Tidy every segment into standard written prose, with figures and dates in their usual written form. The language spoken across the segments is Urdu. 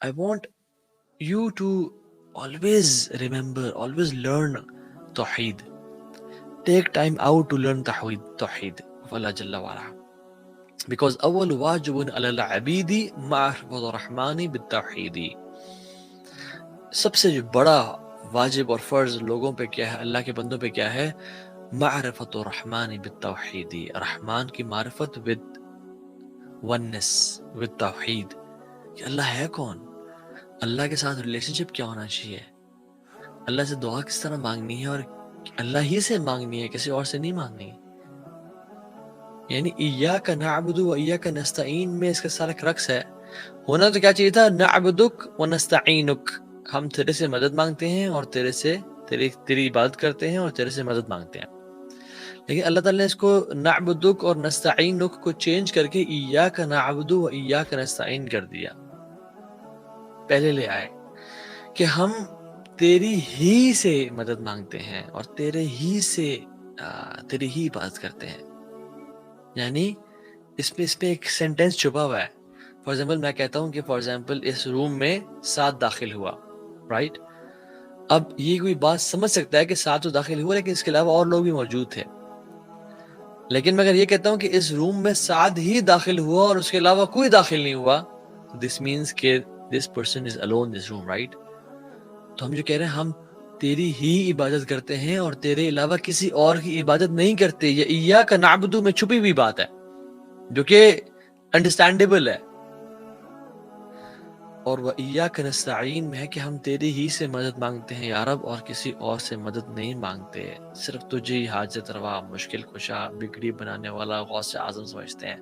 I want you to always remember, always learn Tawheed. Take time out to learn Tawheed of Allah Jalla wa ala. Because أول واجب على العبيد معرفة الرحمن بالتوحيد. سب سے جو بڑا واجب اور فرض لوگوں پہ کیا ہے، اللہ کے بندوں پہ کیا ہے؟ معرفت الرحمن بالتوحید، رحمان کی معرفت with oneness، with توحید، کہ اللہ ہے کون، اللہ کے ساتھ ریلیشن شپ کیا ہونا چاہیے، اللہ سے دعا کس طرح مانگنی ہے اور اللہ ہی سے مانگنی ہے، کسی اور سے نہیں مانگنی ہے. یعنی ایاک نعبد و ایاک نستعین میں اس کا سارا کرکس ہے. ہونا تو کیا چاہیے تھا؟ نعبدک و نستعینک، ہم تیرے سے مدد مانگتے ہیں اور تیری عبادت کرتے ہیں اور تیرے سے مدد مانگتے ہیں. لیکن اللہ تعالیٰ نے اس کو نعبدک اور نستعینک کو چینج کر کے ایاک نعبد و ایاک نستعین کر دیا. پہلے لے آئے کہ ہم تیری ہی سے مدد مانگتے ہیں اور تیری ہی عبادت کرتے ہیں. یعنی اس پہ ایک سینٹینس چھپا ہوا ہے. فار ایگزامپل میں کہتا ہوں کہ فار ایگزامپل اس روم میں 7 داخل ہوا، رائٹ؟ اب یہ کوئی بات سمجھ سکتا ہے کہ 7 تو داخل ہوا لیکن اس کے علاوہ اور لوگ بھی موجود تھے. لیکن میں اگر یہ کہتا ہوں کہ اس روم میں 7 ہی داخل ہوا اور اس کے علاوہ کوئی داخل نہیں ہوا، دس مینس کہ this person is alone this room, right? تو ہم جو کہہ رہے ہیں ہم تیری ہی عبادت کرتے ہیں اور تیرے علاوہ کسی اور کی عبادت نہیں کرتے. یہ ایاک نعبد میں چھپی ہوئی بات ہے جو کہ انڈرسٹینڈیبل ہے، اور وہ ایاک نستعین میں ہے کہ ہم تیری ہی سے مدد مانگتے ہیں یا رب، اور کسی اور سے مدد نہیں مانگتے. صرف تجھے ہی حاجت روا، مشکل کشا، بگڑی بنانے والا، غوث اعظم سمجھتے ہیں،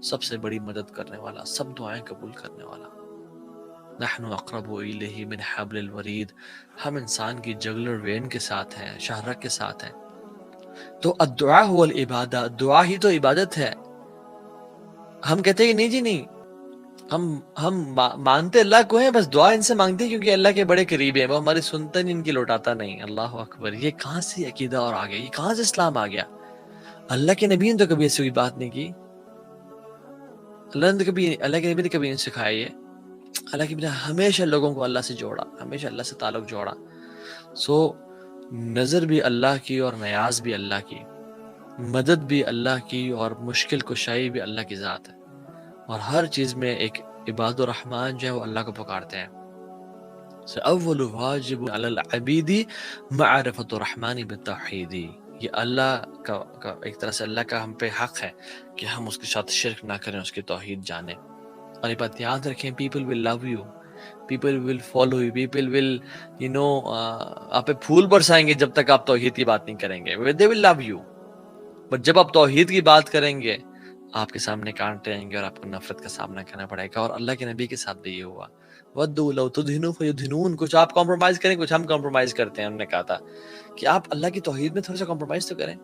سب سے بڑی مدد کرنے والا، سب دعائیں قبول کرنے والا. نحن اقرب الیہ من حبل الورید، ہم انسان کی جگلر وین کے ساتھ ہیں، شہرک کے ساتھ ہیں. تو الدعاء هو العبادہ، دعا ہی تو عبادت ہے. ہم کہتے ہیں کہ نہیں جی نہیں، ہم مانتے اللہ کو ہیں، بس دعا ان سے مانگتے ہیں کیونکہ اللہ کے بڑے قریب ہیں، وہ ہماری سنتا نہیں، ان کی لوٹاتا نہیں. اللہ اکبر! یہ کہاں سے عقیدہ اور آ گیا، یہ کہاں سے اسلام آ گیا؟ اللہ کے نبی نے تو کبھی ایسی کوئی بات نہیں کی. اللہ کے نبی نے کبھی نہیں سکھایا یہ. اللہ کے نبی نے ہمیشہ لوگوں کو اللہ سے جوڑا، ہمیشہ اللہ سے تعلق جوڑا. سو نظر بھی اللہ کی اور نیاز بھی اللہ کی، مدد بھی اللہ کی اور مشکل کشائی بھی اللہ کی ذات ہے. اور ہر چیز میں ایک عباد الرحمن جو ہے وہ اللہ کو پکارتے ہیں. اول واجب علی العبید معرفت الرحمن بالتوحید، یہ اللہ کا ایک طرح سے اللہ کا ہم پہ حق ہے کہ ہم اس کے ساتھ شرک نہ کریں، اس کی توحید جانیں. اور یہ بات یاد رکھیں، people will love you, people will follow you, people will آپ پہ پھول برسائیں گے جب تک آپ توحید کی بات نہیں کریں گے. دے ول لو یو، بٹ جب آپ توحید کی بات کریں گے آپ کے سامنے کانٹے آئیں گے اور آپ کو نفرت کا سامنا کرنا پڑے گا. اور اللہ کے نبی کے ساتھ بھی یہ ہوا، وَدُّوا لَوْ تُدْهِنُوا فَيُدْهِنُونَ، کچھ آپ کمپرومائز کریں، کچھ ہم کمپرومائز کرتے ہیں. انہوں نے کہا تھا کہ آپ اللہ کی توحید میں تھوڑا سا کمپرومائز تو کریں.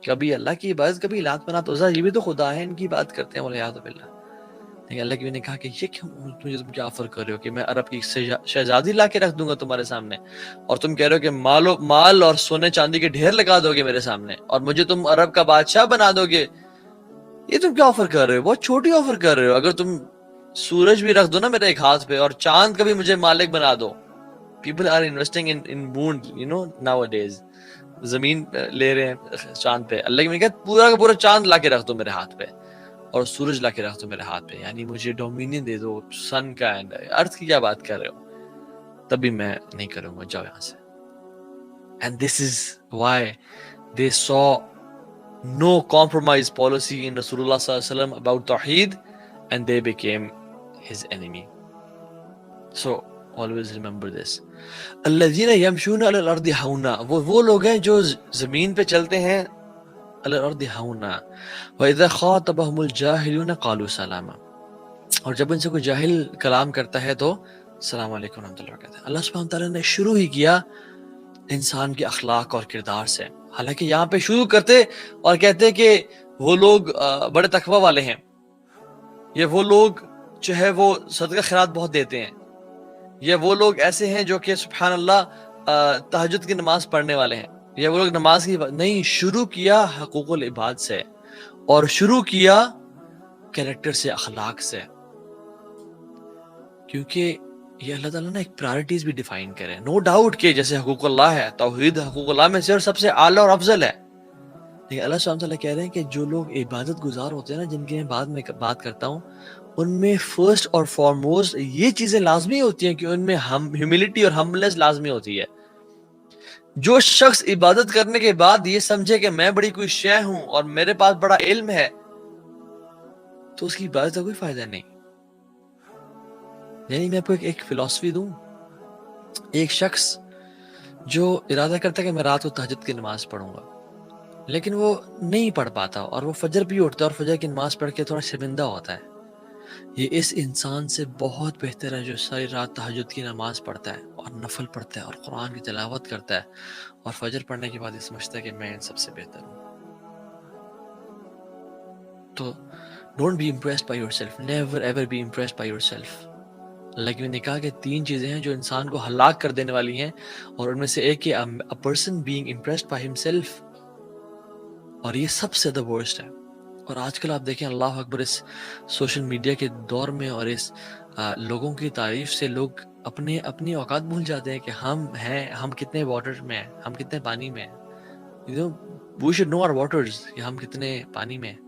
کبھی اللہ کی عبادت، کبھی لات منات عزا، یہ بھی تو خدا ہے، ان کی بات کرتے ہیں والعیاذ باللہ. لیکن اللہ کی نے کہا کہ یہ تم کیا آفر کر رہے ہو کہ میں عرب کی شہزادی لا کے رکھ دوں گا تمہارے سامنے، اور تم کہہ رہے ہو کہ مال اور سونے چاندی کے ڈھیر لگا دو گے میرے سامنے، اور مجھے تم عرب کا بادشاہ بنا دو گے. یہ تم کیا آفر کر رہے ہو؟ بہت چھوٹی آفر کر رہے ہو. اگر تم سورج بھی رکھ دو نا میرے ایک ہاتھ پہ اور چاند کا بھی مجھے مالک بنا دو. People are investing in moon nowadays, زمین لے رہے ہیں چاند پہ. اللہ کی کہا پورا کا پورا چاند لا کے رکھ دو میرے ہاتھ پہ اور سورج لا کے رکھ دو میرے ہاتھ پہ، یعنی مجھے ڈومینین دے دو سن کا اینڈ ارتھ کی. کیا بات کر رہے ہو؟ تب بھی میں نہیں کروں گا، جاؤ یہاں سے. And this is why they so no compromise policy in Rasulullah sallallahu alaihi wasallam about Tawheed, and they became his enemy. So always remember this. الذين يمشون على الارض هونا، وہ لوگ ہیں جو زمین پہ چلتے ہیں على الارض هونا، واذا خاطبهم الجاهلون قالوا سلاما، اور جب ان سے کوئی جاہل کلام کرتا ہے تو السلام علیکم ورحمۃ اللہ کہتے ہیں. اللہ سبحانہ تعالیٰ نے شروع ہی کیا انسان کے اخلاق اور کردار سے. حالانکہ یہاں پہ شروع کرتے اور کہتے کہ وہ لوگ بڑے تقوی والے ہیں، یہ وہ لوگ جو ہے وہ صدقہ خیرات بہت دیتے ہیں، یہ وہ لوگ ایسے ہیں جو کہ سبحان اللہ تہجد کی نماز پڑھنے والے ہیں، یہ وہ لوگ نماز کی نہیں. شروع کیا حقوق العباد سے اور شروع کیا کریکٹر سے، اخلاق سے. کیونکہ یہ اللہ تعالیٰ نے ایک پرائرٹیز بھی ڈیفائن کرے. نو ڈاؤٹ کہ جیسے حقوق اللہ ہے, توحید حقوق اللہ میں سے اور سب سے اعلیٰ اور افضل ہے, لیکن اللہ سبحانہ تعالیٰ کہہ رہے ہیں کہ جو لوگ عبادت گزار ہوتے ہیں نا, جن کی میں بعد میں بات کرتا ہوں, ان میں فرسٹ اور فارموسٹ یہ چیزیں لازمی ہوتی ہیں کہ ان میں ہیوملٹی اور ہمبلنس لازمی ہوتی ہے. جو شخص عبادت کرنے کے بعد یہ سمجھے کہ میں بڑی کوئی شے ہوں اور میرے پاس بڑا علم ہے, تو اس کی عبادت کا کوئی فائدہ نہیں. یعنی میں آپ کو ایک فلسفی دوں, ایک شخص جو ارادہ کرتا ہے کہ میں رات کو تہجد کی نماز پڑھوں گا, لیکن وہ نہیں پڑھ پاتا اور وہ فجر بھی اٹھتا ہے اور فجر کی نماز پڑھ کے تھوڑا شرمندہ ہوتا ہے, یہ اس انسان سے بہت بہتر ہے جو ساری رات تہجد کی نماز پڑھتا ہے اور نفل پڑھتا ہے اور قرآن کی تلاوت کرتا ہے اور فجر پڑھنے کے بعد یہ سمجھتا ہے کہ میں ان سب سے بہتر ہوں. تو don't be impressed by yourself, never ever be impressed by yourself. لیکن میں نے کہا کہ 3 چیزیں ہیں جو انسان کو ہلاک کر دینے والی ہیں, اور ان میں سے ایک ہے a person being impressed by himself, اور یہ سب سے the worst ہے. اور آج کل آپ دیکھیں, اللہ اکبر, اس سوشل میڈیا کے دور میں اور اس لوگوں کی تعریف سے لوگ اپنی اوقات بھول جاتے ہیں کہ ہم کتنے واٹر میں ہیں, ہم کتنے پانی میں ہیں. we should know our waters, کہ ہم کتنے پانی میں ہیں.